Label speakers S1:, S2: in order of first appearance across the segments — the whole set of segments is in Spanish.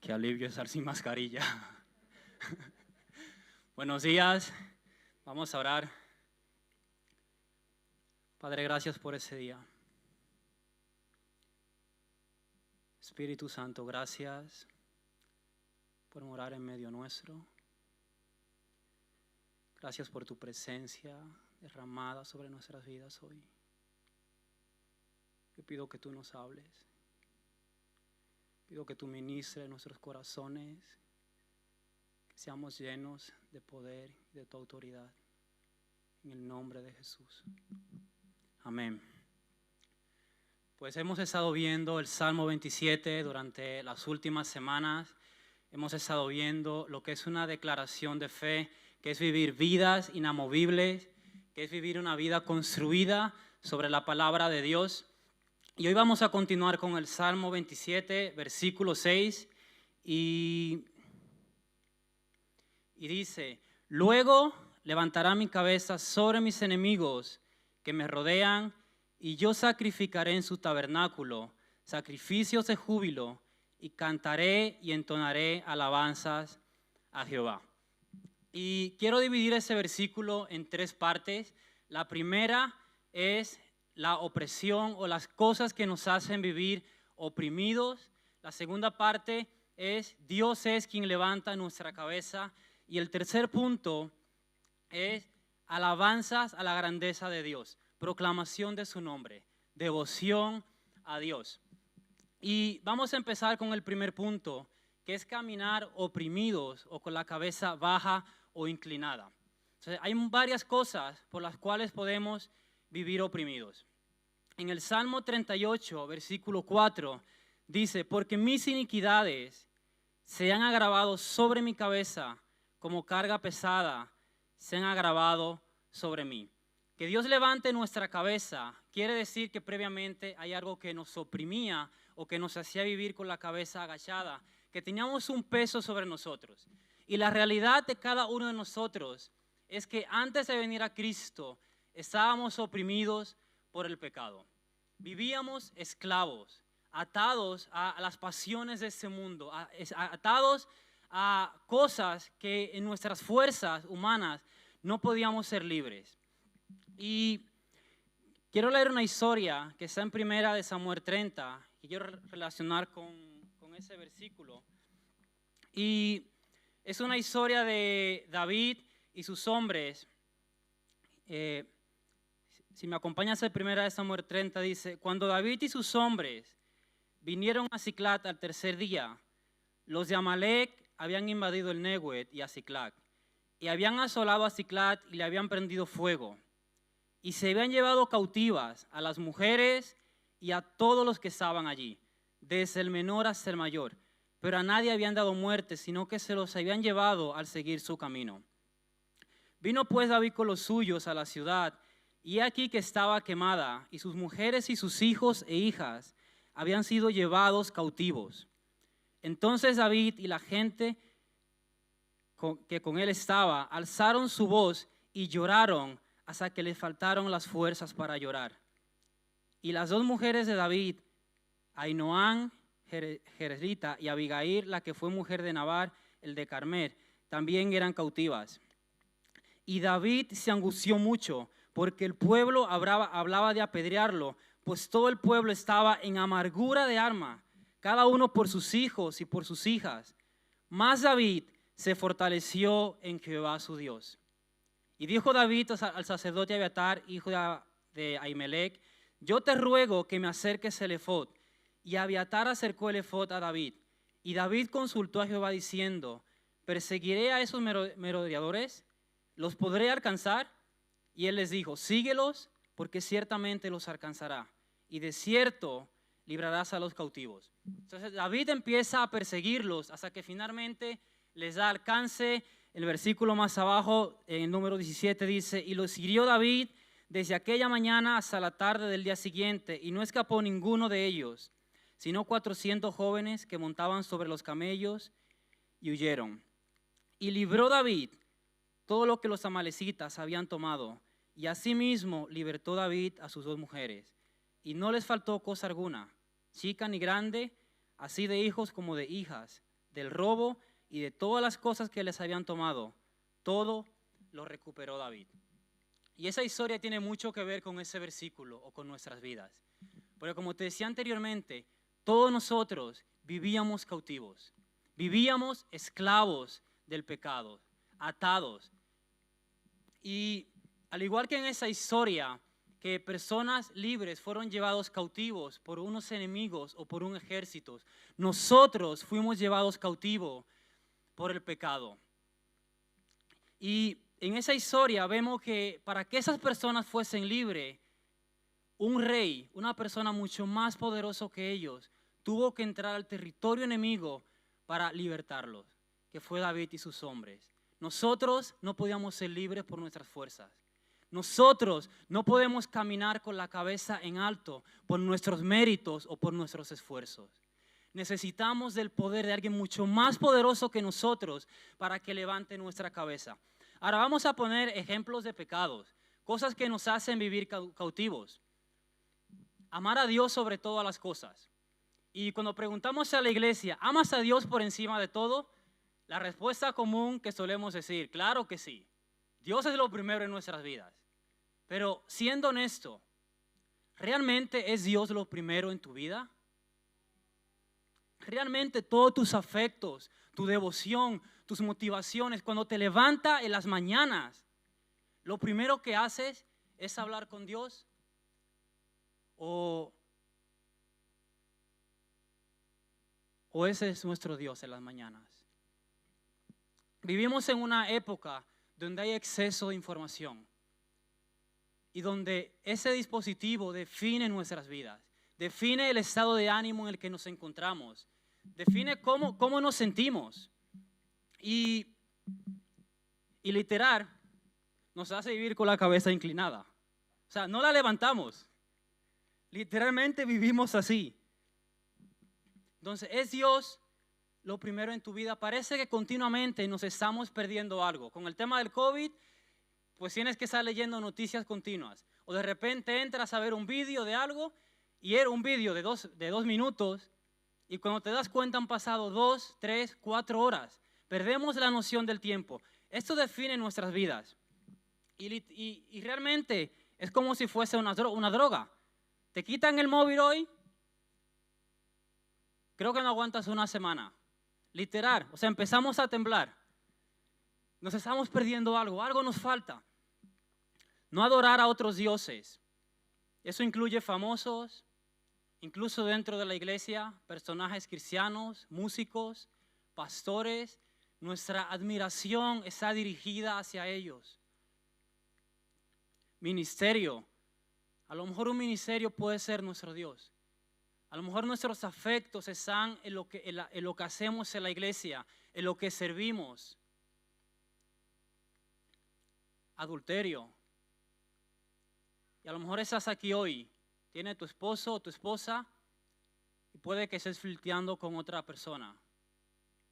S1: Qué alivio estar sin mascarilla. Buenos días, vamos a orar. Padre, gracias por ese día. Espíritu Santo, gracias por morar en medio nuestro. Gracias por tu presencia derramada sobre nuestras vidas hoy. Yo pido que tú nos hables. Pido que tú ministres nuestros corazones, que seamos llenos de poder y de tu autoridad. En el nombre de Jesús. Amén. Pues hemos estado viendo el Salmo 27 durante las últimas semanas. Hemos estado viendo lo que es una declaración de fe, que es vivir vidas inamovibles, que es vivir una vida construida sobre la palabra de Dios. Y hoy vamos a continuar con el Salmo 27, versículo 6, y dice: luego levantará mi cabeza sobre mis enemigos que me rodean, y yo sacrificaré en su tabernáculo sacrificios de júbilo, y cantaré y entonaré alabanzas a Jehová. Y quiero dividir ese versículo en tres partes. La primera es la opresión o las cosas que nos hacen vivir oprimidos. La segunda parte es Dios es quien levanta nuestra cabeza. Y el tercer punto es alabanzas a la grandeza de Dios, proclamación de su nombre, devoción a Dios. Y vamos a empezar con el primer punto, que es caminar oprimidos o con la cabeza baja o inclinada. Entonces, hay varias cosas por las cuales podemos vivir oprimidos. En el Salmo 38, versículo 4, dice: porque mis iniquidades se han agravado sobre mi cabeza, como carga pesada se han agravado sobre mí. Que Dios levante nuestra cabeza quiere decir que previamente hay algo que nos oprimía o que nos hacía vivir con la cabeza agachada, que teníamos un peso sobre nosotros. Y la realidad de cada uno de nosotros es que antes de venir a Cristo estábamos oprimidos por el pecado. Vivíamos esclavos, atados a las pasiones de este mundo, atados a cosas que en nuestras fuerzas humanas no podíamos ser libres. Y quiero leer una historia que está en Primera de Samuel 30, que quiero relacionar con ese versículo. Y es una historia de David y sus hombres. Si me acompañas en Primera de Samuel 30, dice: cuando David y sus hombres vinieron a Siclag al tercer día, los de Amalec habían invadido el Neguet y a Siclag, y habían asolado a Siclag y le habían prendido fuego, y se habían llevado cautivas a las mujeres y a todos los que estaban allí, desde el menor hasta el mayor, pero a nadie habían dado muerte, sino que se los habían llevado al seguir su camino. Vino pues David con los suyos a la ciudad, y aquí que estaba quemada, y sus mujeres y sus hijos e hijas habían sido llevados cautivos. Entonces David y la gente que con él estaba alzaron su voz y lloraron hasta que les faltaron las fuerzas para llorar. Y las dos mujeres de David, Ainoam Jerezrita y Abigail, la que fue mujer de Nabal, el de Carmel, también eran cautivas. Y David se angustió mucho, porque el pueblo hablaba de apedrearlo, pues todo el pueblo estaba en amargura de alma, cada uno por sus hijos y por sus hijas. Mas David se fortaleció en Jehová su Dios. Y dijo David al sacerdote Abiatar, hijo de Ahimelech: yo te ruego que me acerques el efod. Y Abiatar acercó el efod a David. Y David consultó a Jehová diciendo: ¿perseguiré a esos merodeadores? ¿Los podré alcanzar? Y él les dijo: síguelos, porque ciertamente los alcanzará, y de cierto librarás a los cautivos. Entonces David empieza a perseguirlos hasta que finalmente les da alcance. El versículo más abajo, en el número 17, dice: y los hirió David desde aquella mañana hasta la tarde del día siguiente, y no escapó ninguno de ellos, sino 400 jóvenes que montaban sobre los camellos y huyeron. Y libró David todo lo que los amalecitas habían tomado, y asimismo libertó David a sus dos mujeres, y no les faltó cosa alguna, chica ni grande, así de hijos como de hijas, del robo y de todas las cosas que les habían tomado, todo lo recuperó David. Y esa historia tiene mucho que ver con ese versículo o con nuestras vidas. Pero como te decía anteriormente, todos nosotros vivíamos cautivos, vivíamos esclavos del pecado, atados. Y al igual que en esa historia, que personas libres fueron llevados cautivos por unos enemigos o por un ejército, nosotros fuimos llevados cautivos por el pecado. Y en esa historia vemos que para que esas personas fuesen libres, un rey, una persona mucho más poderoso que ellos, tuvo que entrar al territorio enemigo para libertarlos, que fue David y sus hombres. Nosotros no podíamos ser libres por nuestras fuerzas. Nosotros no podemos caminar con la cabeza en alto por nuestros méritos o por nuestros esfuerzos. Necesitamos del poder de alguien mucho más poderoso que nosotros para que levante nuestra cabeza. Ahora vamos a poner ejemplos de pecados, cosas que nos hacen vivir cautivos. Amar a Dios sobre todas las cosas. Y cuando preguntamos a la iglesia, ¿amas a Dios por encima de todo? La respuesta común que solemos decir, claro que sí. Dios es lo primero en nuestras vidas. Pero siendo honesto, ¿realmente es Dios lo primero en tu vida? Realmente todos tus afectos, tu devoción, tus motivaciones, cuando te levantas en las mañanas, lo primero que haces es hablar con Dios o ese es nuestro Dios en las mañanas. Vivimos en una época donde hay exceso de información y donde ese dispositivo define nuestras vidas, define el estado de ánimo en el que nos encontramos, define cómo nos sentimos y literal nos hace vivir con la cabeza inclinada. O sea, no la levantamos, literalmente vivimos así. Entonces, ¿es Dios lo primero en tu vida? Parece que continuamente nos estamos perdiendo algo. Con el tema del COVID, pues tienes que estar leyendo noticias continuas. O de repente entras a ver un vídeo de algo y era un vídeo de dos minutos y cuando te das cuenta han pasado 2, 3, 4 horas. Perdemos la noción del tiempo. Esto define nuestras vidas. Y realmente es como si fuese una droga. Te quitan el móvil hoy, creo que no aguantas una semana. Literal, o sea, empezamos a temblar. Nos estamos perdiendo algo nos falta. No adorar a otros dioses. Eso incluye famosos, incluso dentro de la iglesia, personajes cristianos, músicos, pastores. Nuestra admiración está dirigida hacia ellos. Ministerio. A lo mejor un ministerio puede ser nuestro Dios. A lo mejor nuestros afectos están en lo que hacemos en la iglesia, en lo que servimos. Adulterio. Y a lo mejor estás aquí hoy, tiene tu esposo o tu esposa y puede que estés flirteando con otra persona,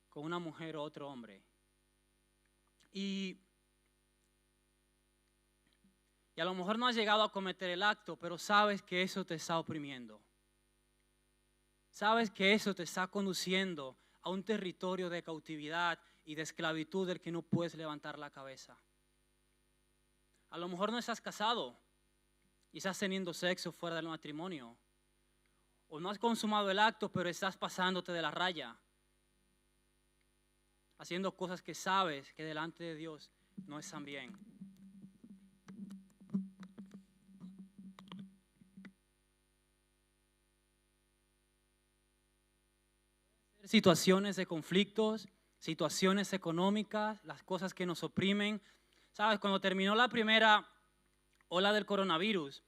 S1: con una mujer o otro hombre. Y a lo mejor no has llegado a cometer el acto, pero sabes que eso te está oprimiendo. Sabes que eso te está conduciendo a un territorio de cautividad y de esclavitud del que no puedes levantar la cabeza. A lo mejor no estás casado y estás teniendo sexo fuera del matrimonio. O no has consumado el acto, pero estás pasándote de la raya. Haciendo cosas que sabes que delante de Dios no están bien. Situaciones de conflictos, situaciones económicas, las cosas que nos oprimen. Sabes, cuando terminó la primera ola del coronavirus,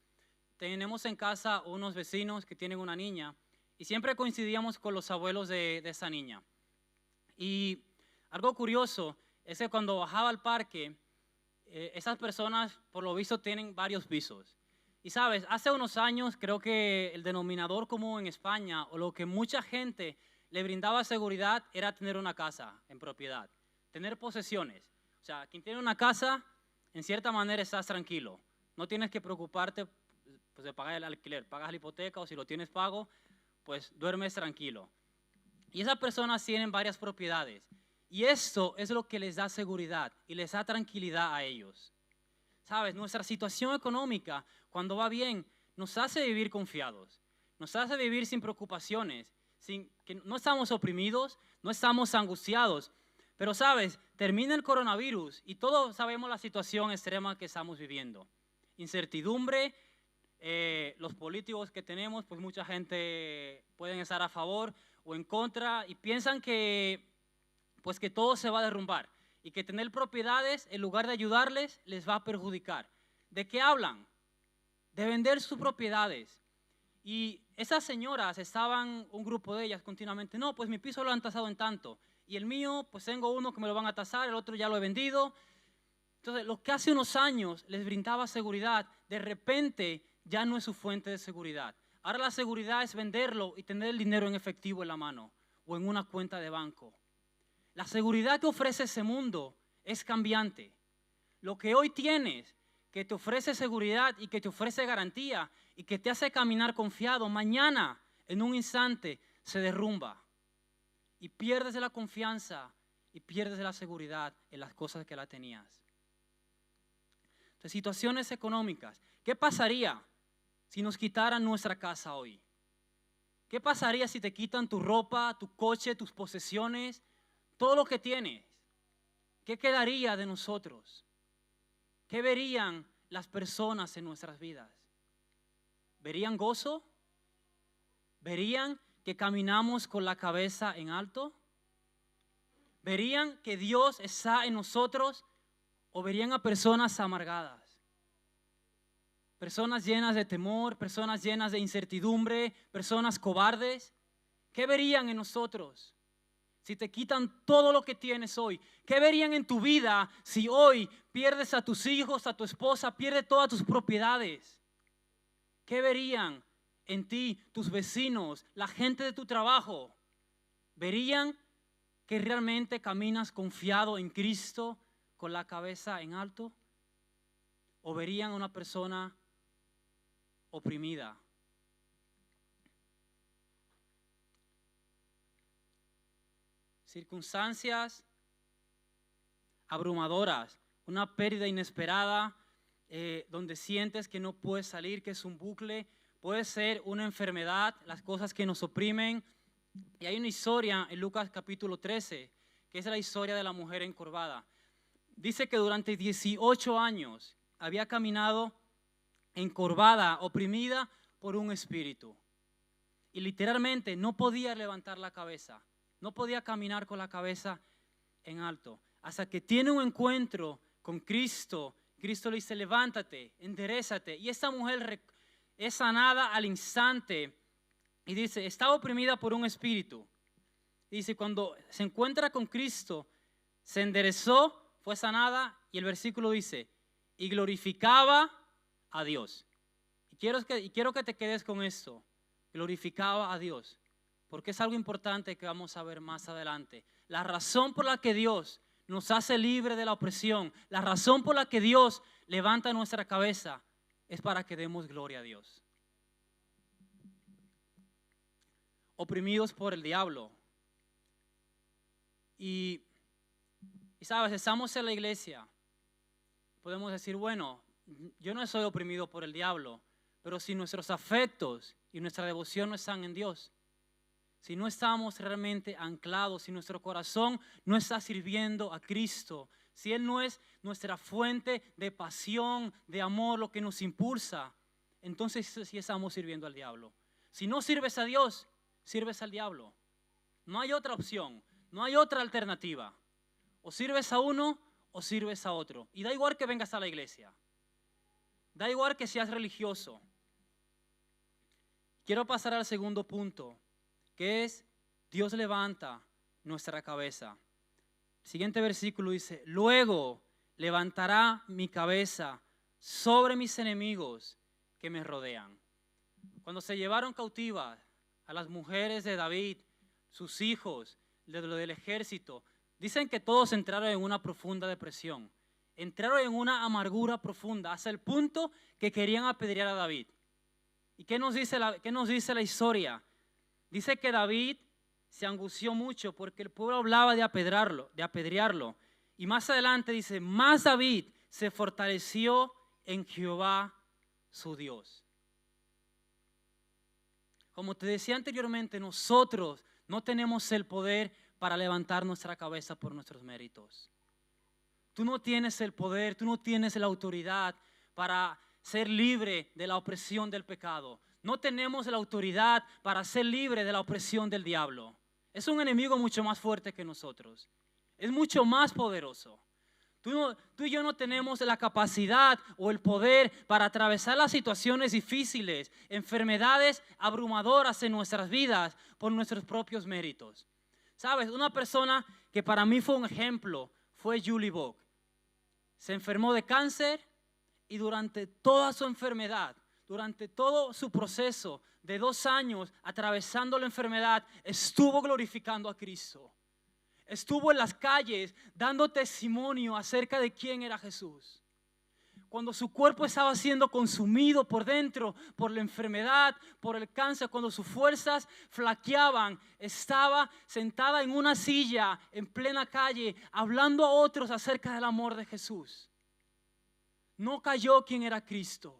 S1: tenemos en casa unos vecinos que tienen una niña y siempre coincidíamos con los abuelos de esa niña. Y algo curioso es que cuando bajaba al parque, esas personas por lo visto tienen varios pisos. Y sabes, hace unos años creo que el denominador común en España o lo que mucha gente le brindaba seguridad era tener una casa en propiedad, tener posesiones. O sea, quien tiene una casa, en cierta manera estás tranquilo. No tienes que preocuparte pues, de pagar el alquiler, pagas la hipoteca o si lo tienes pago, pues duermes tranquilo. Y esas personas tienen varias propiedades. Y esto es lo que les da seguridad y les da tranquilidad a ellos. Sabes, nuestra situación económica, cuando va bien, nos hace vivir confiados. Nos hace vivir sin preocupaciones, que no estamos oprimidos, no estamos angustiados. Pero sabes, termina el coronavirus y todos sabemos la situación extrema que estamos viviendo. Incertidumbre, los políticos que tenemos, pues mucha gente pueden estar a favor o en contra y piensan que, pues que todo se va a derrumbar y que tener propiedades en lugar de ayudarles les va a perjudicar. ¿De qué hablan? De vender sus propiedades. Y esas señoras estaban, un grupo de ellas continuamente, no, pues mi piso lo han tasado en tanto y el mío, pues tengo uno que me lo van a tasar, el otro ya lo he vendido. Entonces, lo que hace unos años les brindaba seguridad, de repente ya no es su fuente de seguridad. Ahora la seguridad es venderlo y tener el dinero en efectivo en la mano o en una cuenta de banco. La seguridad que ofrece ese mundo es cambiante. Lo que hoy tienes, que te ofrece seguridad y que te ofrece garantía y que te hace caminar confiado, mañana, en un instante, se derrumba. Y pierdes la confianza y pierdes la seguridad en las cosas que la tenías. Entonces, situaciones económicas. ¿Qué pasaría si nos quitaran nuestra casa hoy? ¿Qué pasaría si te quitan tu ropa, tu coche, tus posesiones, todo lo que tienes? ¿Qué quedaría de nosotros? ¿Qué verían las personas en nuestras vidas? ¿Verían gozo? ¿Verían que caminamos con la cabeza en alto? ¿Verían que Dios está en nosotros o verían a personas amargadas? Personas llenas de temor, personas llenas de incertidumbre, personas cobardes. ¿Qué verían en nosotros si te quitan todo lo que tienes hoy? ¿Qué verían en tu vida si hoy pierdes a tus hijos, a tu esposa, pierdes todas tus propiedades? ¿Qué verían en ti, tus vecinos, la gente de tu trabajo? ¿Verían que realmente caminas confiado en Cristo con la cabeza en alto? ¿O verían a una persona oprimida? Circunstancias abrumadoras, una pérdida inesperada, donde sientes que no puedes salir, que es un bucle. Puede ser una enfermedad, las cosas que nos oprimen. Y hay una historia en Lucas capítulo 13, que es la historia de la mujer encorvada. Dice que durante 18 años había caminado encorvada, oprimida por un espíritu. Y literalmente no podía levantar la cabeza, no podía caminar con la cabeza en alto. Hasta que tiene un encuentro con Cristo. Cristo le dice, levántate, enderézate. Y esta mujer es sanada al instante. Y dice, estaba oprimida por un espíritu. Y dice, cuando se encuentra con Cristo, se enderezó, fue sanada. Y el versículo dice, y glorificaba a Dios. Y quiero que te quedes con esto. Glorificaba a Dios. Porque es algo importante que vamos a ver más adelante. La razón por la que Dios nos hace libre de la opresión, la razón por la que Dios levanta nuestra cabeza, es para que demos gloria a Dios. Oprimidos por el diablo. Y sabes, estamos en la iglesia. Podemos decir, bueno, yo no soy oprimido por el diablo, pero si nuestros afectos y nuestra devoción no están en Dios, si no estamos realmente anclados, si nuestro corazón no está sirviendo a Cristo, si Él no es nuestra fuente de pasión, de amor, lo que nos impulsa, entonces sí estamos sirviendo al diablo. Si no sirves a Dios, sirves al diablo. No hay otra opción, no hay otra alternativa. O sirves a uno o sirves a otro. Y da igual que vengas a la iglesia. Da igual que seas religioso. Quiero pasar al segundo punto, que es Dios levanta nuestra cabeza. El siguiente versículo dice, luego levantará mi cabeza sobre mis enemigos que me rodean. Cuando se llevaron cautivas a las mujeres de David, sus hijos, de lo del ejército, dicen que todos entraron en una profunda depresión, entraron en una amargura profunda, hasta el punto que querían apedrear a David. ¿Y qué nos dice la historia? Dice que David se angustió mucho porque el pueblo hablaba de apedrearlo. Y más adelante dice, más David se fortaleció en Jehová su Dios. Como te decía anteriormente, nosotros no tenemos el poder para levantar nuestra cabeza por nuestros méritos. Tú no tienes el poder, tú no tienes la autoridad para ser libre de la opresión del pecado. No tenemos la autoridad para ser libre de la opresión del diablo. Es un enemigo mucho más fuerte que nosotros. Es mucho más poderoso. Tú y yo no tenemos la capacidad o el poder para atravesar las situaciones difíciles, enfermedades abrumadoras en nuestras vidas por nuestros propios méritos. ¿Sabes? Una persona que para mí fue un ejemplo fue Julie Bock. Se enfermó de cáncer y durante toda su enfermedad, durante todo su proceso de 2 años atravesando la enfermedad, estuvo glorificando a Cristo. Estuvo en las calles dando testimonio acerca de quién era Jesús. Cuando su cuerpo estaba siendo consumido por dentro, por la enfermedad, por el cáncer, cuando sus fuerzas flaqueaban, estaba sentada en una silla en plena calle, hablando a otros acerca del amor de Jesús. No cayó quién era Cristo.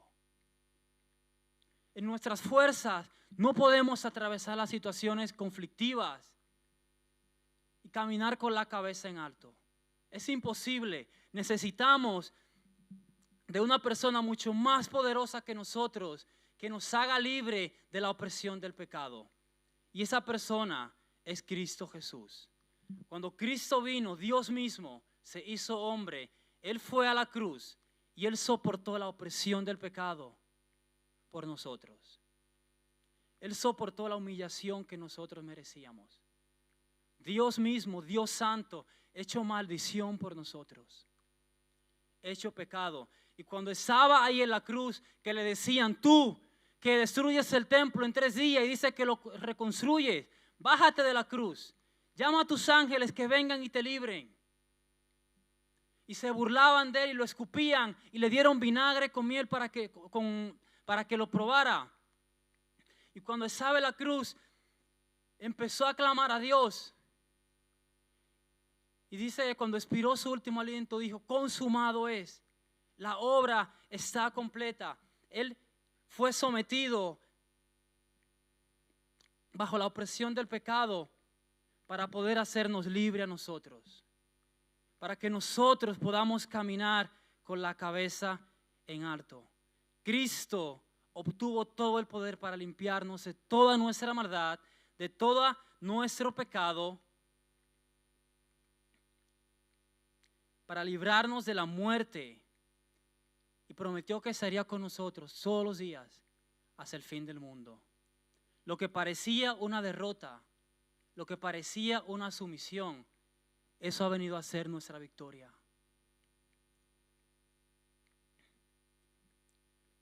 S1: En nuestras fuerzas no podemos atravesar las situaciones conflictivas y caminar con la cabeza en alto. Es imposible. Necesitamos de una persona mucho más poderosa que nosotros, que nos haga libre de la opresión del pecado. Y esa persona es Cristo Jesús. Cuando Cristo vino, Dios mismo se hizo hombre. Él fue a la cruz y Él soportó la opresión del pecado por nosotros. Él soportó la humillación que nosotros merecíamos. Dios mismo, Dios santo, hecho maldición por nosotros, hecho pecado. Y cuando estaba ahí en la cruz, que le decían, tú que destruyes el templo en 3 días y dice que lo reconstruyes, bájate de la cruz, llama a tus ángeles que vengan y te libren. Y se burlaban de él y lo escupían y le dieron vinagre con miel para que lo probara. Y cuando estaba en la cruz, empezó a clamar a Dios. Y dice que cuando expiró su último aliento, dijo, consumado es. La obra está completa. Él fue sometido bajo la opresión del pecado para poder hacernos libres a nosotros. Para que nosotros podamos caminar con la cabeza en alto. Cristo obtuvo todo el poder para limpiarnos de toda nuestra maldad, de todo nuestro pecado, para librarnos de la muerte. Y prometió que estaría con nosotros todos los días hasta el fin del mundo. Lo que parecía una derrota, lo que parecía una sumisión, eso ha venido a ser nuestra victoria.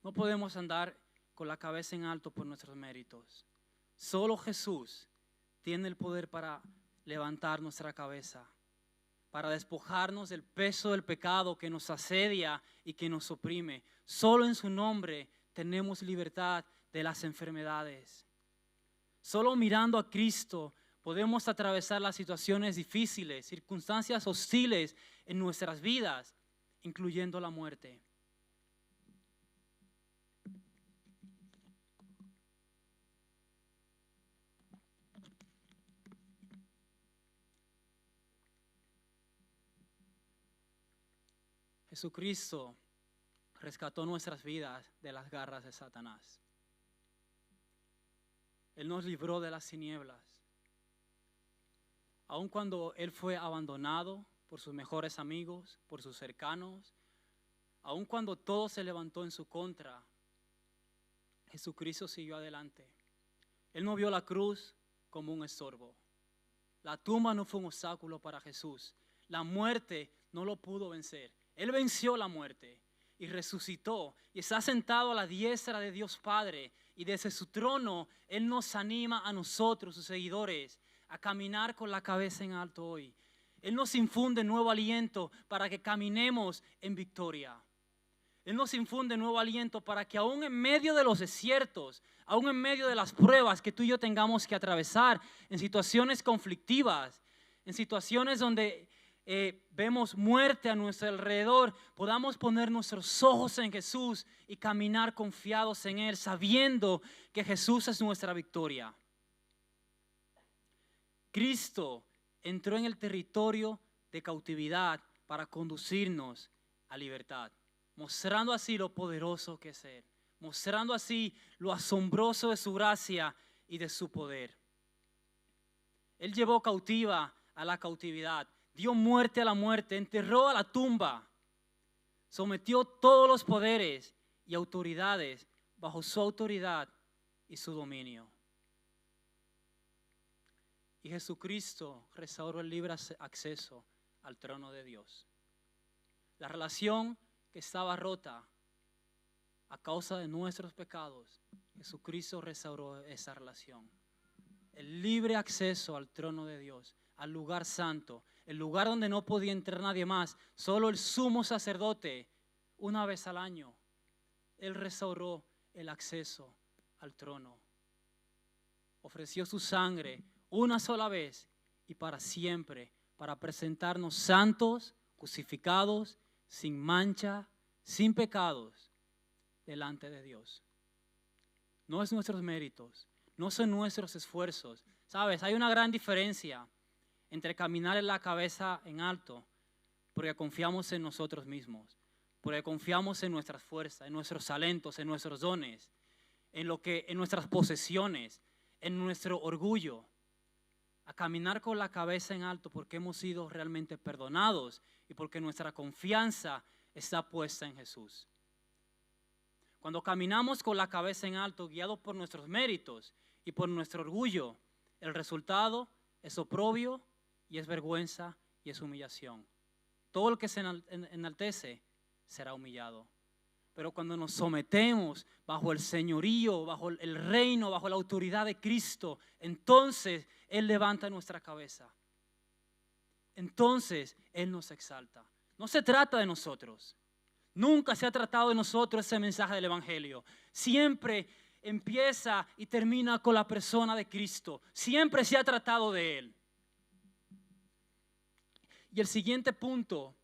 S1: No podemos andar con la cabeza en alto por nuestros méritos. Solo Jesús tiene el poder para levantar nuestra cabeza, para despojarnos del peso del pecado que nos asedia y que nos oprime. Solo en su nombre tenemos libertad de las enfermedades. Solo mirando a Cristo podemos atravesar las situaciones difíciles, circunstancias hostiles en nuestras vidas, incluyendo la muerte. Jesucristo rescató nuestras vidas de las garras de Satanás. Él nos libró de las tinieblas. Aun cuando Él fue abandonado por sus mejores amigos, por sus cercanos, aun cuando todo se levantó en su contra, Jesucristo siguió adelante. Él no vio la cruz como un estorbo. La tumba no fue un obstáculo para Jesús. La muerte no lo pudo vencer. Él venció la muerte y resucitó y está sentado a la diestra de Dios Padre. Y desde su trono Él nos anima a nosotros, sus seguidores, a caminar con la cabeza en alto hoy. Él nos infunde nuevo aliento para que caminemos en victoria. Él nos infunde nuevo aliento para que aún en medio de los desiertos, aún en medio de las pruebas que tú y yo tengamos que atravesar, en situaciones conflictivas, en situaciones donde vemos muerte a nuestro alrededor, podamos poner nuestros ojos en Jesús y caminar confiados en Él, sabiendo que Jesús es nuestra victoria. Cristo entró en el territorio de cautividad para conducirnos a libertad, mostrando así lo poderoso que es Él, mostrando así lo asombroso de su gracia y de su poder. Él llevó cautiva a la cautividad, dio muerte a la muerte, enterró a la tumba, sometió todos los poderes y autoridades bajo su autoridad y su dominio. Y Jesucristo restauró el libre acceso al trono de Dios. La relación que estaba rota a causa de nuestros pecados, Jesucristo restauró esa relación. El libre acceso al trono de Dios, al lugar santo, el lugar donde no podía entrar nadie más, solo el sumo sacerdote, una vez al año. Él restauró el acceso al trono. Ofreció su sangre una sola vez y para siempre, para presentarnos santos, justificados, sin mancha, sin pecados, delante de Dios. No es nuestros méritos, no son nuestros esfuerzos. Sabes, hay una gran diferencia entre caminar en la cabeza en alto, porque confiamos en nosotros mismos, porque confiamos en nuestras fuerzas, en nuestros talentos, en nuestros dones, en nuestras posesiones, en nuestro orgullo, a caminar con la cabeza en alto porque hemos sido realmente perdonados y porque nuestra confianza está puesta en Jesús. Cuando caminamos con la cabeza en alto, guiados por nuestros méritos y por nuestro orgullo, el resultado es oprobio y es vergüenza y es humillación. Todo el que se enaltece será humillado. Pero cuando nos sometemos bajo el señorío, bajo el reino, bajo la autoridad de Cristo, entonces Él levanta nuestra cabeza. Entonces Él nos exalta. No se trata de nosotros. Nunca se ha tratado de nosotros ese mensaje del Evangelio. Siempre empieza y termina con la persona de Cristo. Siempre se ha tratado de Él. Y el siguiente punto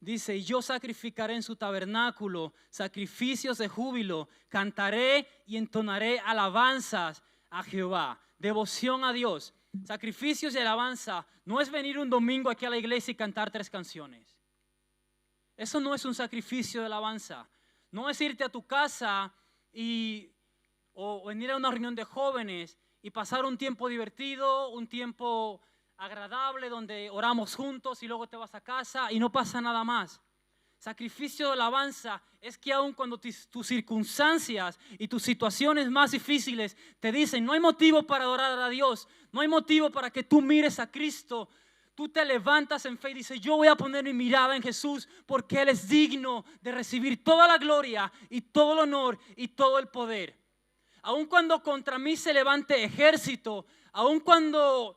S1: dice: y yo sacrificaré en su tabernáculo sacrificios de júbilo, cantaré y entonaré alabanzas a Jehová. Devoción a Dios. Sacrificios y alabanza no es venir un domingo aquí a la iglesia y cantar 3 canciones. Eso no es un sacrificio de alabanza. No es irte a tu casa o venir a una reunión de jóvenes y pasar un tiempo divertido, un tiempo agradable donde oramos juntos y luego te vas a casa y no pasa nada más. Sacrificio de alabanza es que aun cuando tus circunstancias y tus situaciones más difíciles te dicen no hay motivo para adorar a Dios, no hay motivo para que tú mires a Cristo, tú te levantas en fe y dices: yo voy a poner mi mirada en Jesús porque Él es digno de recibir toda la gloria y todo el honor y todo el poder. Aun cuando contra mí se levante ejército, aun cuando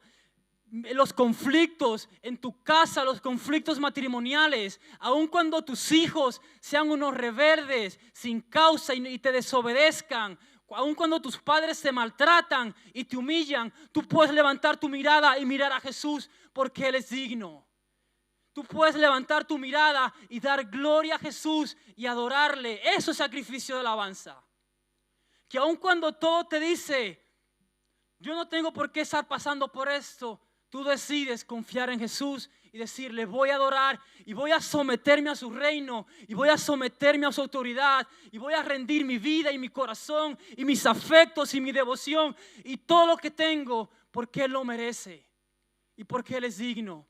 S1: los conflictos en tu casa, los conflictos matrimoniales, aun cuando tus hijos sean unos rebeldes sin causa y te desobedezcan, aun cuando tus padres te maltratan y te humillan, tú puedes levantar tu mirada y mirar a Jesús porque Él es digno. Tú puedes levantar tu mirada y dar gloria a Jesús y adorarle. Eso es sacrificio de alabanza. Que aun cuando todo te dice yo no tengo por qué estar pasando por esto, tú decides confiar en Jesús y decirle: voy a adorar y voy a someterme a su reino y voy a someterme a su autoridad y voy a rendir mi vida y mi corazón y mis afectos y mi devoción y todo lo que tengo porque Él lo merece y porque Él es digno.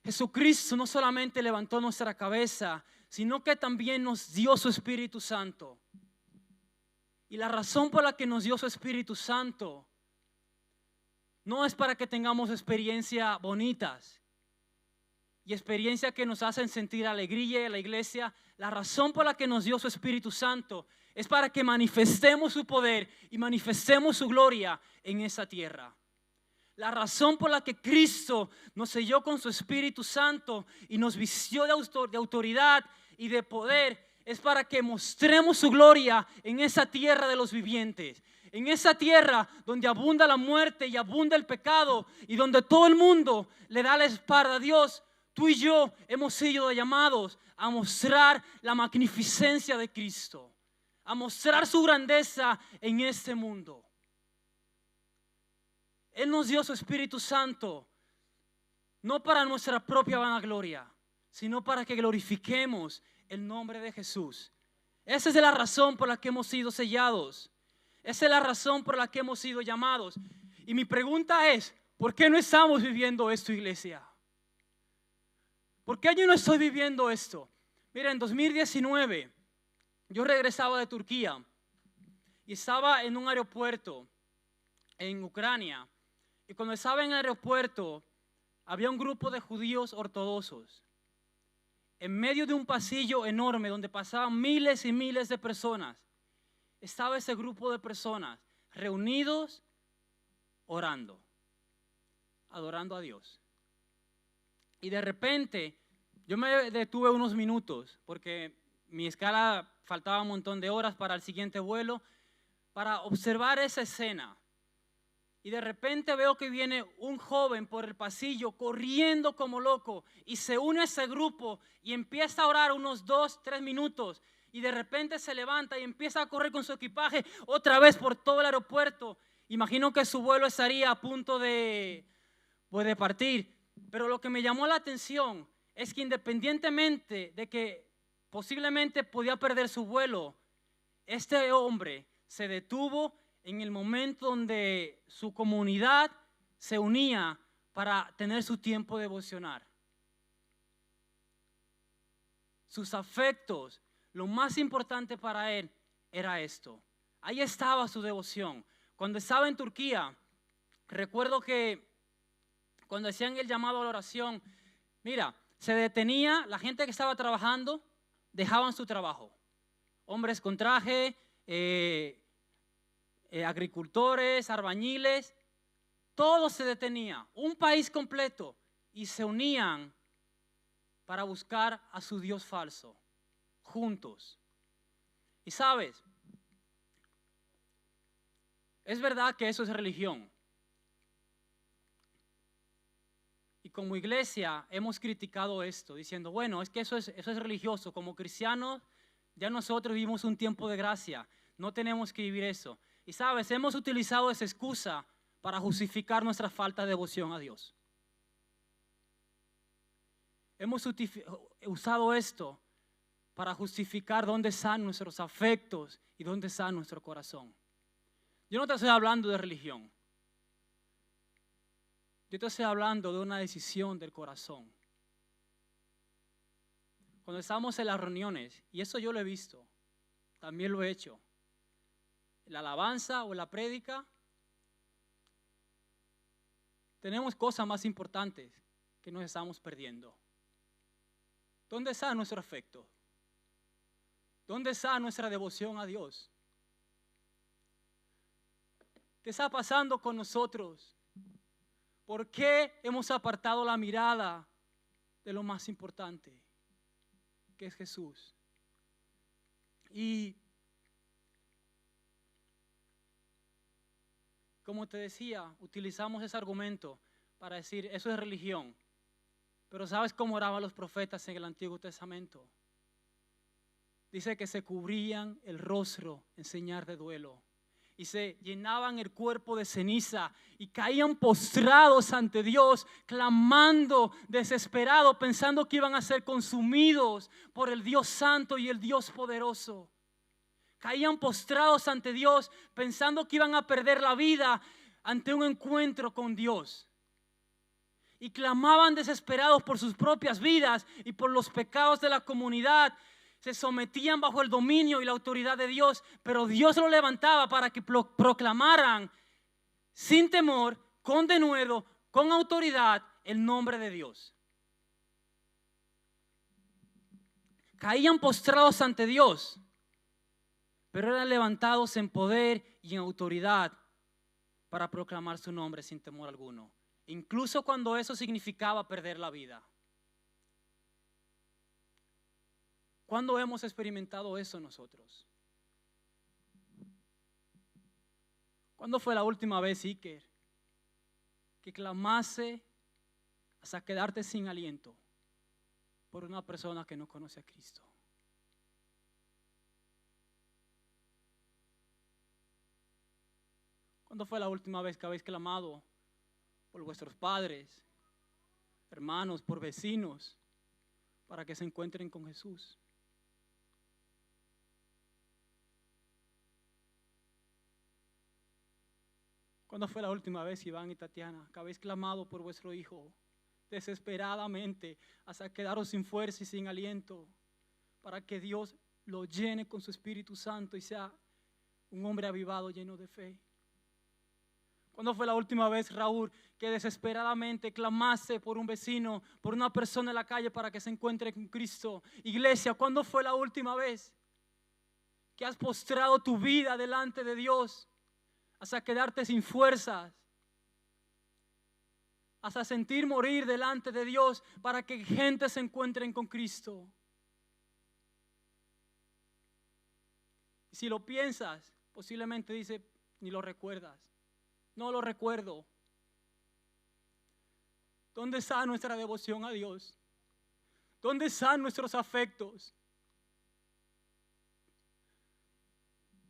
S1: Jesucristo no solamente levantó nuestra cabeza, sino que también nos dio su Espíritu Santo. Y la razón por la que nos dio su Espíritu Santo no es para que tengamos experiencias bonitas y experiencias que nos hacen sentir alegría en la iglesia. La razón por la que nos dio su Espíritu Santo es para que manifestemos su poder y manifestemos su gloria en esa tierra. La razón por la que Cristo nos selló con su Espíritu Santo y nos vistió de autoridad y de poder es para que mostremos su gloria en esa tierra de los vivientes. En esa tierra donde abunda la muerte y abunda el pecado y donde todo el mundo le da la espalda a Dios, tú y yo hemos sido llamados a mostrar la magnificencia de Cristo, a mostrar su grandeza en este mundo. Él nos dio su Espíritu Santo, no para nuestra propia vanagloria, sino para que glorifiquemos el nombre de Jesús. Esa es la razón por la que hemos sido sellados. Esa es la razón por la que hemos sido llamados. Y mi pregunta es, ¿por qué no estamos viviendo esto, iglesia? ¿Por qué yo no estoy viviendo esto? Mira, en 2019 yo regresaba de Turquía y estaba en un aeropuerto en Ucrania. Y cuando estaba en el aeropuerto, había un grupo de judíos ortodoxos. En medio de un pasillo enorme donde pasaban miles y miles de personas, estaba ese grupo de personas reunidos, orando, adorando a Dios. Y de repente, yo me detuve unos minutos, porque mi escala faltaba un montón de horas para el siguiente vuelo, para observar esa escena. Y de repente veo que viene un joven por el pasillo corriendo como loco y se une a ese grupo y empieza a orar unos 2-3 minutos y de repente se levanta y empieza a correr con su equipaje otra vez por todo el aeropuerto. Imagino que su vuelo estaría a punto de partir, pero lo que me llamó la atención es que independientemente de que posiblemente podía perder su vuelo, este hombre se detuvo en el momento donde su comunidad se unía para tener su tiempo devocional. Sus afectos, lo más importante para él era esto. Ahí estaba su devoción. Cuando estaba en Turquía, recuerdo que cuando hacían el llamado a la oración, mira, se detenía, la gente que estaba trabajando, dejaban su trabajo. Hombres con traje, agricultores, albañiles, todo se detenía, un país completo, y se unían para buscar a su Dios falso, juntos. Y sabes, es verdad que eso es religión. Y como iglesia hemos criticado esto, diciendo, bueno, es que eso es religioso. Como cristianos, ya nosotros vivimos un tiempo de gracia, no tenemos que vivir eso. Y sabes, hemos utilizado esa excusa para justificar nuestra falta de devoción a Dios. Hemos usado esto para justificar dónde están nuestros afectos y dónde está nuestro corazón. Yo no te estoy hablando de religión. Yo te estoy hablando de una decisión del corazón. Cuando estamos en las reuniones, y eso yo lo he visto, también lo he hecho, la alabanza o la prédica, tenemos cosas más importantes que nos estamos perdiendo. ¿Dónde está nuestro afecto? ¿Dónde está nuestra devoción a Dios? ¿Qué está pasando con nosotros? ¿Por qué hemos apartado la mirada de lo más importante, que es Jesús? Y como te decía, utilizamos ese argumento para decir, eso es religión. Pero ¿sabes cómo oraban los profetas en el Antiguo Testamento? Dice que se cubrían el rostro en señal de duelo y se llenaban el cuerpo de ceniza y caían postrados ante Dios, clamando, desesperados, pensando que iban a ser consumidos por el Dios Santo y el Dios Poderoso. Caían postrados ante Dios, pensando que iban a perder la vida ante un encuentro con Dios. Y clamaban desesperados por sus propias vidas y por los pecados de la comunidad. Se sometían bajo el dominio y la autoridad de Dios, pero Dios los levantaba para que proclamaran sin temor, con denuedo, con autoridad el nombre de Dios. Caían postrados ante Dios, pero eran levantados en poder y en autoridad para proclamar su nombre sin temor alguno, incluso cuando eso significaba perder la vida. ¿Cuándo hemos experimentado eso nosotros? ¿Cuándo fue la última vez, Iker, que clamase hasta quedarte sin aliento por una persona que no conoce a Cristo? ¿Cuándo fue la última vez que habéis clamado por vuestros padres, hermanos, por vecinos, para que se encuentren con Jesús? ¿Cuándo fue la última vez, Iván y Tatiana, que habéis clamado por vuestro hijo desesperadamente hasta quedaros sin fuerza y sin aliento para que Dios lo llene con su Espíritu Santo y sea un hombre avivado lleno de fe? ¿Cuándo fue la última vez, Raúl, que desesperadamente clamaste por un vecino, por una persona en la calle para que se encuentre con Cristo? Iglesia, ¿cuándo fue la última vez que has postrado tu vida delante de Dios hasta quedarte sin fuerzas, hasta sentir morir delante de Dios para que gente se encuentren con Cristo? Y si lo piensas, posiblemente dice, ni lo recuerdas. No lo recuerdo. ¿Dónde está nuestra devoción a Dios? ¿Dónde están nuestros afectos?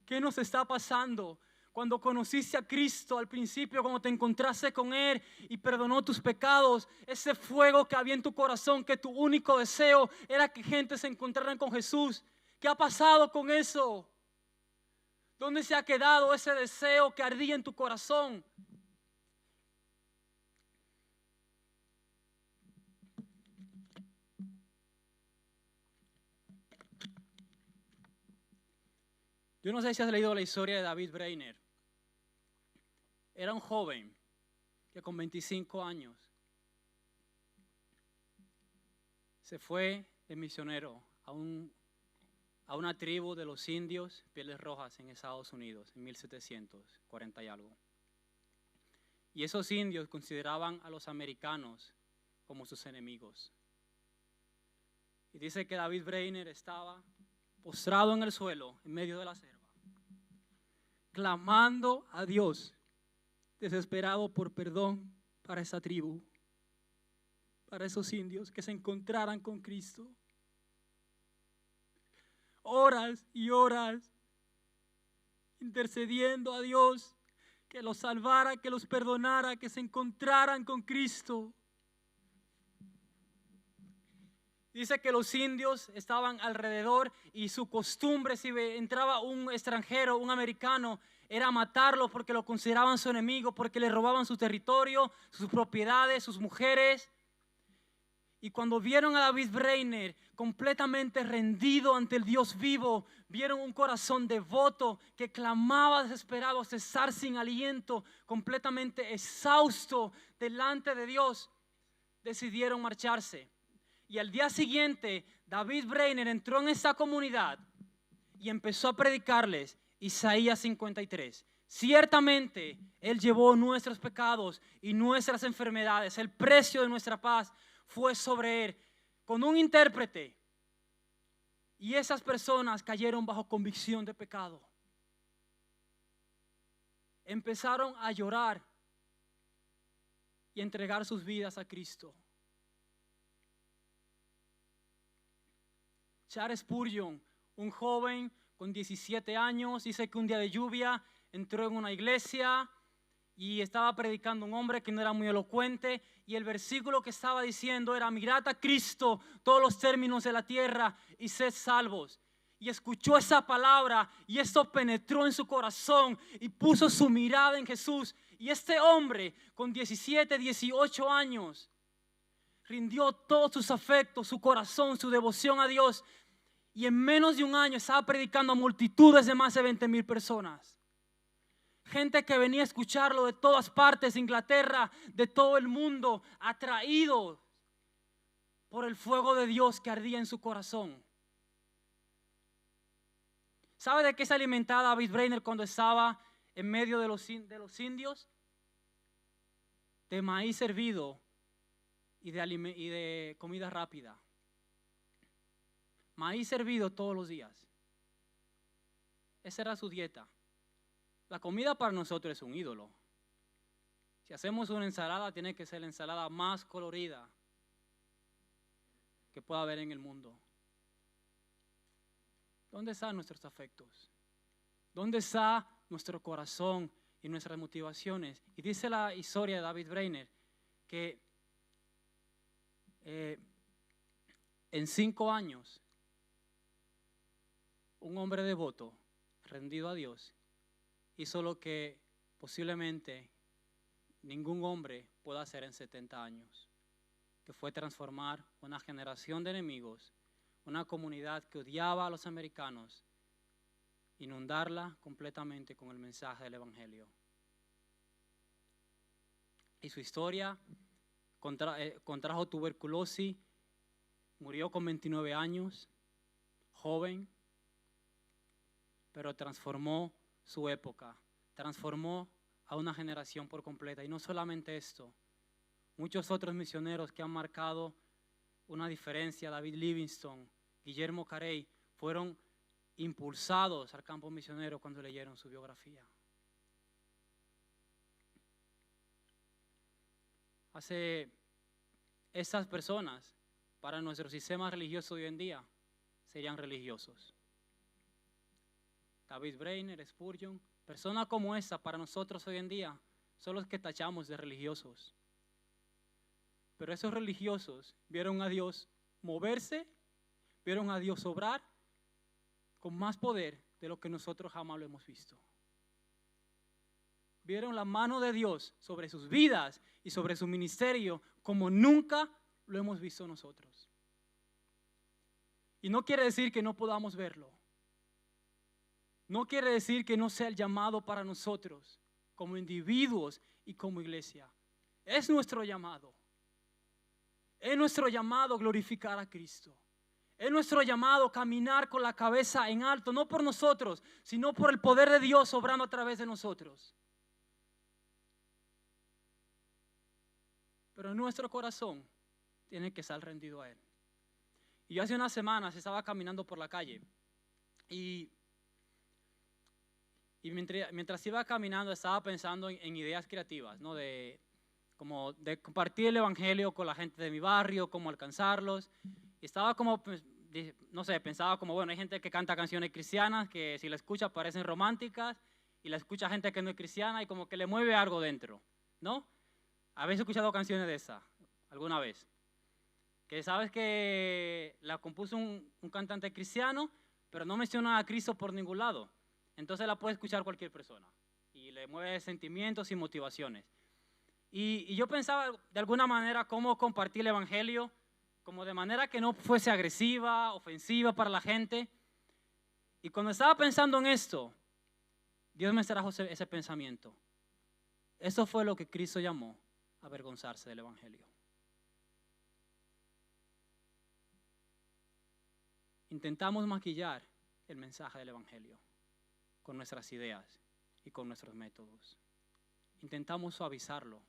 S1: ¿Qué nos está pasando? Cuando conociste a Cristo al principio, cuando te encontraste con Él y perdonó tus pecados, ese fuego que había en tu corazón, que tu único deseo era que gente se encontrara con Jesús. ¿Qué ha pasado con eso? ¿Dónde se ha quedado ese deseo que ardía en tu corazón? Yo no sé si has leído la historia de David Brainerd. Era un joven que con 25 años se fue de misionero a una tribu de los indios pieles rojas en Estados Unidos en 1740 y algo. Y esos indios consideraban a los americanos como sus enemigos. Y dice que David Brainerd estaba postrado en el suelo en medio de la selva, clamando a Dios, desesperado por perdón para esa tribu, para esos indios que se encontraran con Cristo. Horas y horas intercediendo a Dios que los salvara, que los perdonara, que se encontraran con Cristo. Dice que los indios estaban alrededor y su costumbre, si entraba un extranjero, un americano, era matarlo porque lo consideraban su enemigo, porque le robaban su territorio, sus propiedades, sus mujeres. Y cuando vieron a David Brainerd completamente rendido ante el Dios vivo, vieron un corazón devoto que clamaba desesperado, cesar sin aliento, completamente exhausto delante de Dios, decidieron marcharse. Y al día siguiente, David Brainerd entró en esta comunidad y empezó a predicarles Isaías 53. Ciertamente, Él llevó nuestros pecados y nuestras enfermedades. El precio de nuestra paz fue sobre Él, con un intérprete. Y esas personas cayeron bajo convicción de pecado. Empezaron a llorar y entregar sus vidas a Cristo. Charles Spurgeon, un joven con 17 años, dice que un día de lluvia entró en una iglesia y estaba predicando un hombre que no era muy elocuente, y el versículo que estaba diciendo era: mirad a Cristo todos los términos de la tierra y sed salvos. Y escuchó esa palabra y esto penetró en su corazón y puso su mirada en Jesús. Y este hombre con 17, 18 años rindió todos sus afectos, su corazón, su devoción a Dios, y en menos de un año estaba predicando a multitudes de más de 20,000 personas. Gente que venía a escucharlo de todas partes, de Inglaterra, de todo el mundo, atraídos por el fuego de Dios que ardía en su corazón. ¿Sabe de qué se alimentaba David Brainerd cuando estaba en medio de los indios? de maíz hervido y de comida rápida. Maíz hervido todos los días. Esa era su dieta. La comida para nosotros es un ídolo. Si hacemos una ensalada, tiene que ser la ensalada más colorida que pueda haber en el mundo. ¿Dónde están nuestros afectos? ¿Dónde está nuestro corazón y nuestras motivaciones? Y dice la historia de David Brainerd que en 5 años, un hombre devoto, rendido a Dios, hizo lo que posiblemente ningún hombre pueda hacer en 70 años, que fue transformar una generación de enemigos, una comunidad que odiaba a los americanos, inundarla completamente con el mensaje del Evangelio. Y su historia, contrajo tuberculosis, murió con 29 años, joven, pero transformó su época, transformó a una generación por completa. Y no solamente esto, muchos otros misioneros que han marcado una diferencia, David Livingstone, Guillermo Carey, fueron impulsados al campo misionero cuando leyeron su biografía. Estas personas, para nuestro sistema religioso hoy en día, serían religiosos. David Brainerd, Spurgeon, personas como esta para nosotros hoy en día son los que tachamos de religiosos. Pero esos religiosos vieron a Dios moverse, vieron a Dios obrar con más poder de lo que nosotros jamás lo hemos visto. Vieron la mano de Dios sobre sus vidas y sobre su ministerio como nunca lo hemos visto nosotros. Y no quiere decir que no podamos verlo. No quiere decir que no sea el llamado para nosotros como individuos y como iglesia. Es nuestro llamado. Es nuestro llamado glorificar a Cristo. Es nuestro llamado caminar con la cabeza en alto, no por nosotros, sino por el poder de Dios obrando a través de nosotros. Pero nuestro corazón tiene que estar rendido a Él. Y yo hace unas semanas estaba caminando por la calle y mientras iba caminando estaba pensando en ideas creativas, ¿no? de compartir el evangelio con la gente de mi barrio, cómo alcanzarlos. Y estaba como, no sé, pensaba como, bueno, hay gente que canta canciones cristianas que si la escucha parecen románticas y la escucha gente que no es cristiana y como que le mueve algo dentro, ¿no? ¿Habéis escuchado canciones de esa alguna vez? Que sabes que la compuso un cantante cristiano, pero no menciona a Cristo por ningún lado. Entonces la puede escuchar cualquier persona y le mueve sentimientos y motivaciones. Y yo pensaba de alguna manera cómo compartir el evangelio, como de manera que no fuese agresiva, ofensiva para la gente. Y cuando estaba pensando en esto, Dios me trajo ese pensamiento. Eso fue lo que Cristo llamó avergonzarse del evangelio. Intentamos maquillar el mensaje del evangelio con nuestras ideas y con nuestros métodos. Intentamos suavizarlo,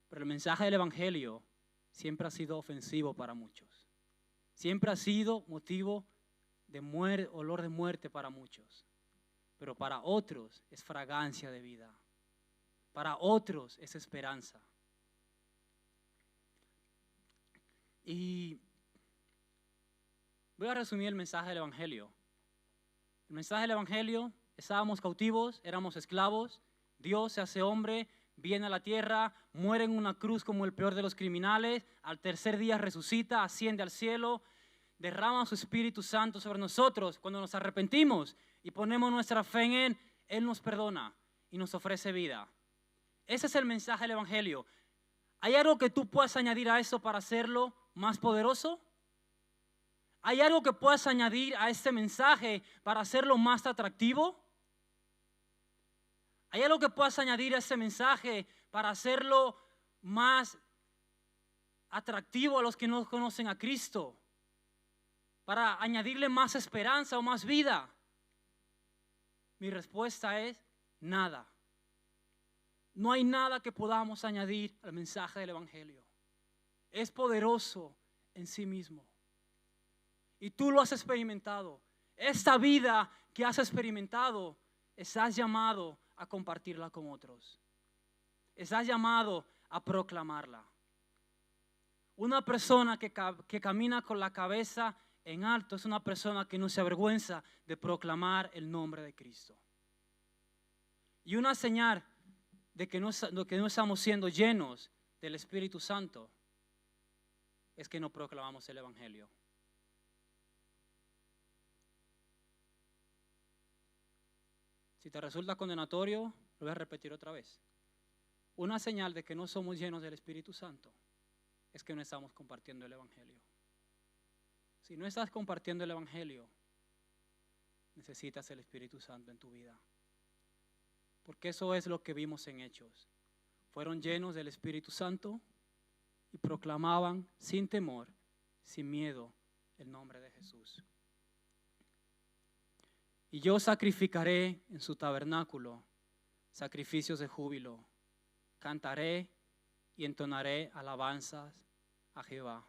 S1: pero el mensaje del evangelio siempre ha sido ofensivo para muchos. Siempre ha sido motivo de muerte, olor de muerte para muchos, pero para otros es fragancia de vida. Para otros es esperanza. Y voy a resumir el mensaje del evangelio. El mensaje del evangelio: estábamos cautivos, éramos esclavos, Dios se hace hombre, viene a la tierra, muere en una cruz como el peor de los criminales, al tercer día resucita, asciende al cielo, derrama su Espíritu Santo sobre nosotros. Cuando nos arrepentimos y ponemos nuestra fe en Él, Él nos perdona y nos ofrece vida. Ese es el mensaje del evangelio. ¿Hay algo que tú puedas añadir a eso para hacerlo más poderoso? ¿Hay algo que puedas añadir a este mensaje para hacerlo más atractivo? ¿Hay algo que puedas añadir a este mensaje para hacerlo más atractivo a los que no conocen a Cristo? Para añadirle más esperanza o más vida. Mi respuesta es nada. No hay nada que podamos añadir al mensaje del Evangelio. Es poderoso en sí mismo. Y tú lo has experimentado. Esta vida que has experimentado, estás llamado a compartirla con otros. Estás llamado a proclamarla. Una persona que camina con la cabeza en alto es una persona que no se avergüenza de proclamar el nombre de Cristo. Y una señal de que no estamos siendo llenos del Espíritu Santo es que no proclamamos el Evangelio. Si te resulta condenatorio, lo voy a repetir otra vez. Una señal de que no somos llenos del Espíritu Santo es que no estamos compartiendo el Evangelio. Si no estás compartiendo el Evangelio, necesitas el Espíritu Santo en tu vida. Porque eso es lo que vimos en Hechos. Fueron llenos del Espíritu Santo y proclamaban sin temor, sin miedo, el nombre de Jesús. Y yo sacrificaré en su tabernáculo sacrificios de júbilo. Cantaré y entonaré alabanzas a Jehová.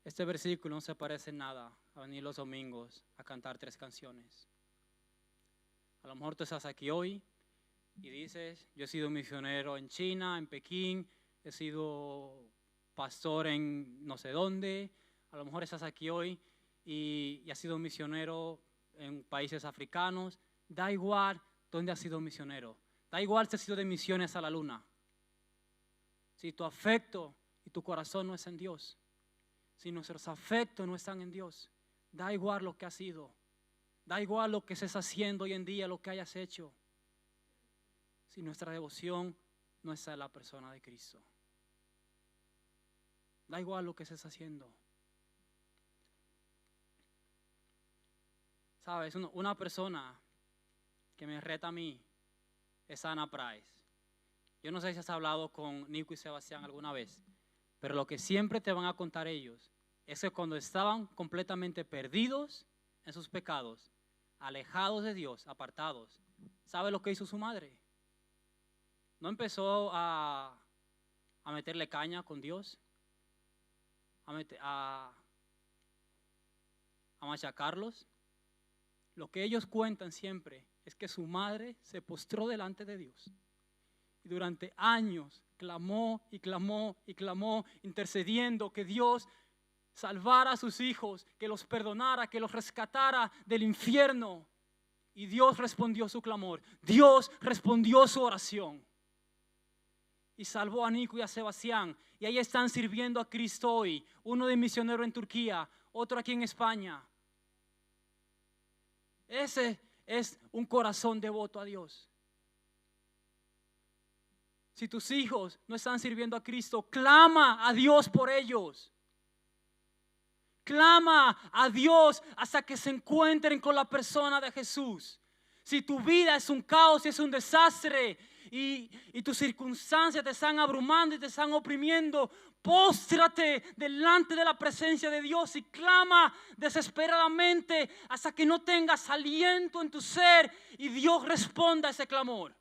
S1: Este versículo no se parece en nada a venir los domingos a cantar 3 canciones. A lo mejor tú estás aquí hoy y dices, yo he sido misionero en China, en Pekín, he sido pastor en no sé dónde. A lo mejor estás aquí hoy y has sido misionero en países africanos. Da igual dónde has sido misionero. Da igual si has sido de misiones a la luna. Si tu afecto y tu corazón no es en Dios, si nuestros afectos no están en Dios, da igual lo que has sido, da igual lo que estés haciendo hoy en día, lo que hayas hecho, si nuestra devoción no está en la persona de Cristo. Da igual lo que estés haciendo. Sabes, una persona que me reta a mí es Ana Price. Yo no sé si has hablado con Nico y Sebastián alguna vez, pero lo que siempre te van a contar ellos es que cuando estaban completamente perdidos en sus pecados, alejados de Dios, apartados, ¿sabe lo que hizo su madre? No empezó a meterle caña con Dios, a machacarlos. Lo que ellos cuentan siempre es que su madre se postró delante de Dios y durante años clamó y clamó y clamó, intercediendo que Dios salvara a sus hijos, que los perdonara, que los rescatara del infierno. Y Dios respondió su clamor, Dios respondió su oración y salvó a Nico y a Sebastián. Y ahí están sirviendo a Cristo hoy, uno de misionero en Turquía, otro aquí en España. Ese es un corazón devoto a Dios. Si tus hijos no están sirviendo a Cristo, clama a Dios por ellos. Clama a Dios hasta que se encuentren con la persona de Jesús. Si tu vida es un caos, es un desastre y tus circunstancias te están abrumando y te están oprimiendo, póstrate delante de la presencia de Dios y clama desesperadamente hasta que no tengas aliento en tu ser y Dios responda a ese clamor.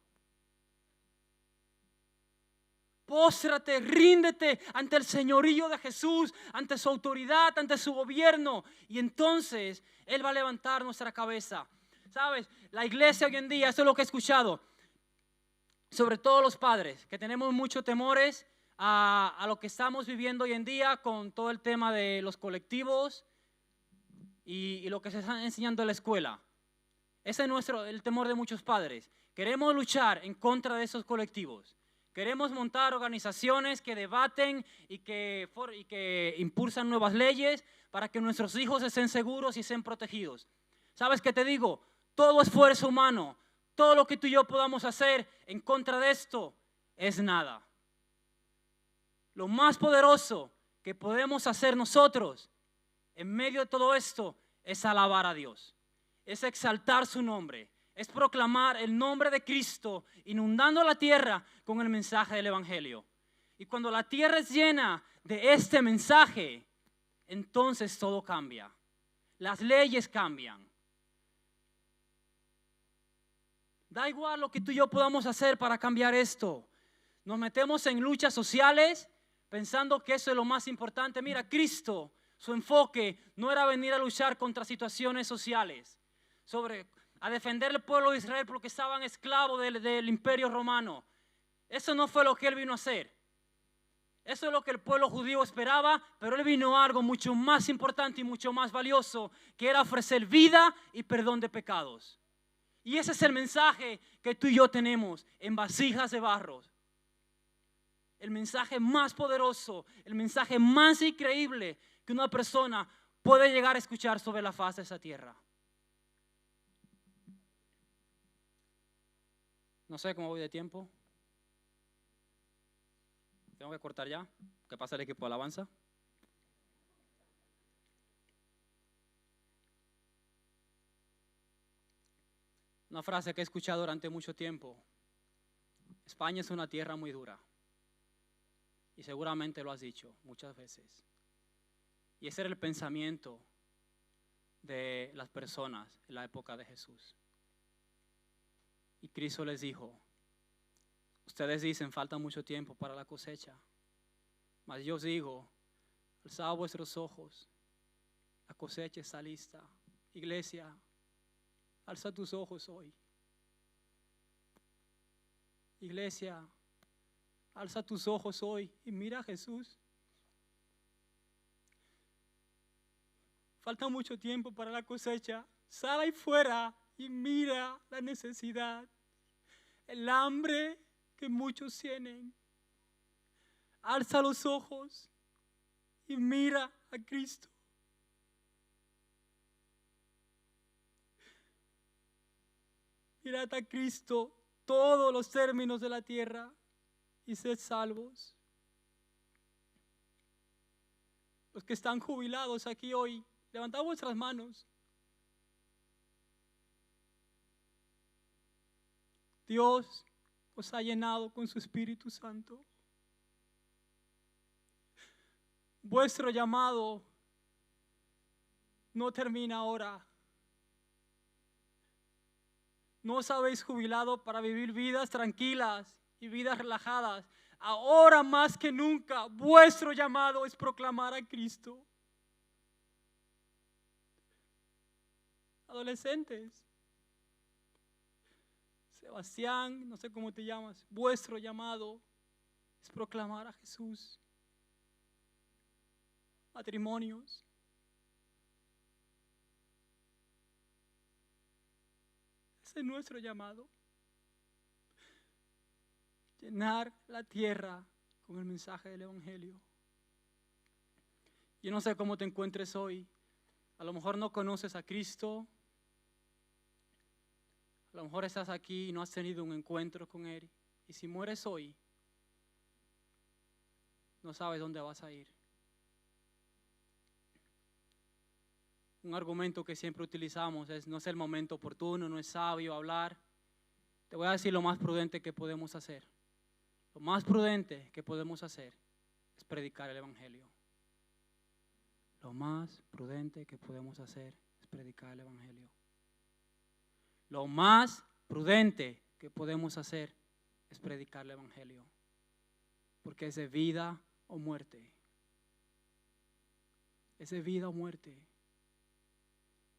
S1: Póstrate, ríndete ante el señorío de Jesús, ante su autoridad, ante su gobierno. Y entonces Él va a levantar nuestra cabeza. ¿Sabes? La iglesia hoy en día, eso es lo que he escuchado, sobre todo los padres, que tenemos muchos temores a lo que estamos viviendo hoy en día con todo el tema de los colectivos y lo que se está enseñando en la escuela. Ese es el temor de muchos padres. Queremos luchar en contra de esos colectivos. Queremos montar organizaciones que debaten y que impulsan nuevas leyes para que nuestros hijos estén seguros y estén protegidos. ¿Sabes qué te digo? Todo esfuerzo humano, todo lo que tú y yo podamos hacer en contra de esto es nada. Lo más poderoso que podemos hacer nosotros en medio de todo esto es alabar a Dios, es exaltar su nombre. Es proclamar el nombre de Cristo, inundando la tierra con el mensaje del Evangelio. Y cuando la tierra es llena de este mensaje, entonces todo cambia. Las leyes cambian. Da igual lo que tú y yo podamos hacer para cambiar esto. Nos metemos en luchas sociales pensando que eso es lo más importante. Mira, Cristo, su enfoque no era venir a luchar contra situaciones sociales, a defender el pueblo de Israel porque estaban esclavos del imperio romano. Eso no fue lo que él vino a hacer. Eso es lo que el pueblo judío esperaba, pero él vino a algo mucho más importante y mucho más valioso, que era ofrecer vida y perdón de pecados. Y ese es el mensaje que tú y yo tenemos en vasijas de barro. El mensaje más poderoso, el mensaje más increíble que una persona puede llegar a escuchar sobre la faz de esa tierra. No sé cómo voy de tiempo. Tengo que cortar ya. ¿Qué pasa el equipo de alabanza? Una frase que he escuchado durante mucho tiempo. España es una tierra muy dura. Y seguramente lo has dicho muchas veces. Y ese era el pensamiento de las personas en la época de Jesús. Y Cristo les dijo, ustedes dicen falta mucho tiempo para la cosecha, mas yo os digo, alzad vuestros ojos, la cosecha está lista. Iglesia, alza tus ojos hoy. Iglesia, alza tus ojos hoy y mira a Jesús. Falta mucho tiempo para la cosecha. Sal ahí fuera y mira la necesidad, el hambre que muchos tienen. Alza los ojos y mira a Cristo. Mirad a Cristo todos los términos de la tierra y sed salvos. Los que están jubilados aquí hoy, levantad vuestras manos. Dios os ha llenado con su Espíritu Santo. Vuestro llamado no termina ahora. No os habéis jubilado para vivir vidas tranquilas y vidas relajadas. Ahora más que nunca, vuestro llamado es proclamar a Cristo. Adolescentes, Sebastián, no sé cómo te llamas, vuestro llamado es proclamar a Jesús. Matrimonios, ese es nuestro llamado. Llenar la tierra con el mensaje del Evangelio. Yo no sé cómo te encuentres hoy. A lo mejor no conoces a Cristo. A lo mejor estás aquí y no has tenido un encuentro con Él. Y si mueres hoy, no sabes dónde vas a ir. Un argumento que siempre utilizamos es: no es el momento oportuno, no es sabio hablar. Te voy a decir lo más prudente que podemos hacer. Lo más prudente que podemos hacer es predicar el Evangelio. Lo más prudente que podemos hacer es predicar el Evangelio. Lo más prudente que podemos hacer es predicar el Evangelio. Porque es de vida o muerte. Es de vida o muerte.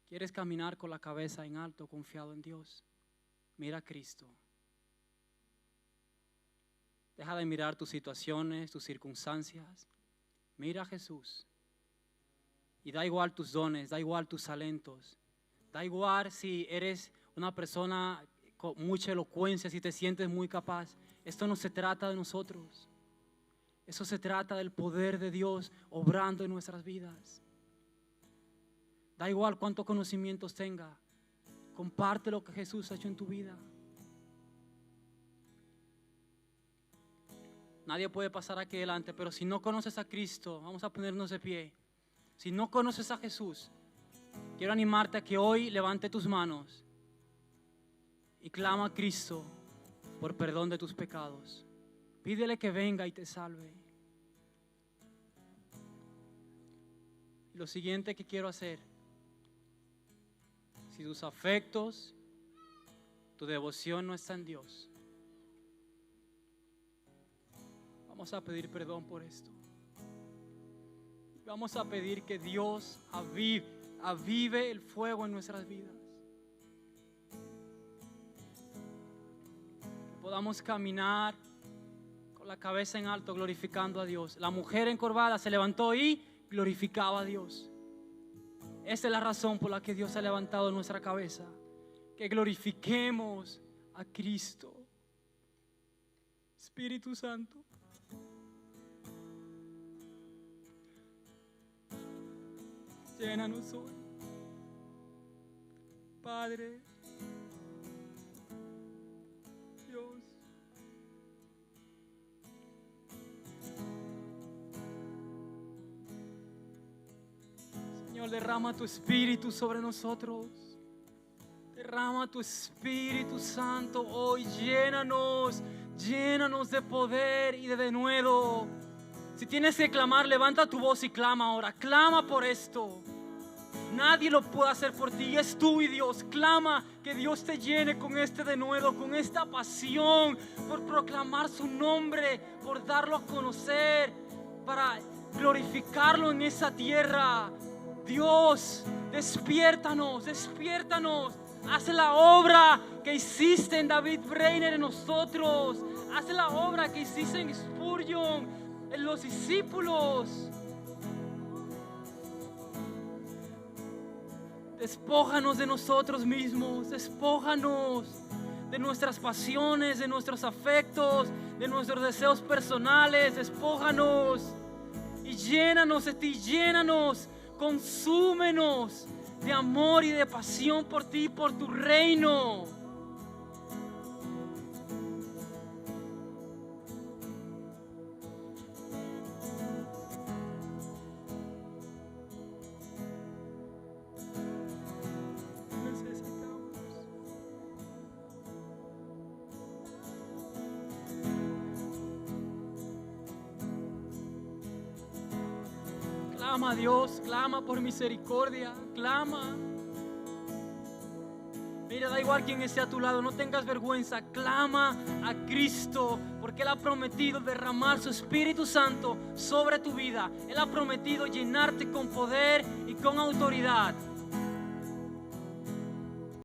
S1: ¿Quieres caminar con la cabeza en alto, confiado en Dios? Mira a Cristo. Deja de mirar tus situaciones, tus circunstancias. Mira a Jesús. Y da igual tus dones, da igual tus talentos. Da igual si eres una persona con mucha elocuencia, si te sientes muy capaz. Esto no se trata de nosotros. Eso se trata del poder de Dios obrando en nuestras vidas. Da igual cuántos conocimientos tenga. Comparte lo que Jesús ha hecho en tu vida. Nadie puede pasar aquí adelante, pero si no conoces a Cristo, vamos a ponernos de pie. Si no conoces a Jesús, quiero animarte a que hoy levante tus manos y clama a Cristo por perdón de tus pecados. Pídele que venga y te salve. Y lo siguiente que quiero hacer: si tus afectos, tu devoción no está en Dios, vamos a pedir perdón por esto. Vamos a pedir que Dios avive el fuego en nuestras vidas. Que podamos caminar con la cabeza en alto glorificando a Dios. La mujer encorvada se levantó y glorificaba a Dios. Esa es la razón por la que Dios ha levantado nuestra cabeza. Que glorifiquemos a Cristo. Espíritu Santo, llénanos hoy. Padre, Dios, Señor, derrama tu Espíritu sobre nosotros. Derrama tu Espíritu Santo hoy. Llénanos de poder y de denuedo. Si tienes que clamar, levanta tu voz y clama ahora. Clama por esto. Nadie lo puede hacer por ti, es tú y Dios. Clama que Dios te llene con este denuedo, con esta pasión por proclamar su nombre, por darlo a conocer, para glorificarlo en esa tierra. Dios, despiértanos. Haz la obra que hiciste en David Brainerd en nosotros. Haz la obra que hiciste en Spurgeon, en los discípulos. Despójanos de nosotros mismos, despójanos de nuestras pasiones, de nuestros afectos, de nuestros deseos personales. Despójanos y llénanos de ti, consúmenos de amor y de pasión por ti, por tu reino. Clama a Dios, clama por misericordia, clama. Mira, da igual quién esté a tu lado, no tengas vergüenza, clama a Cristo, porque Él ha prometido derramar su Espíritu Santo sobre tu vida. Él ha prometido llenarte con poder y con autoridad.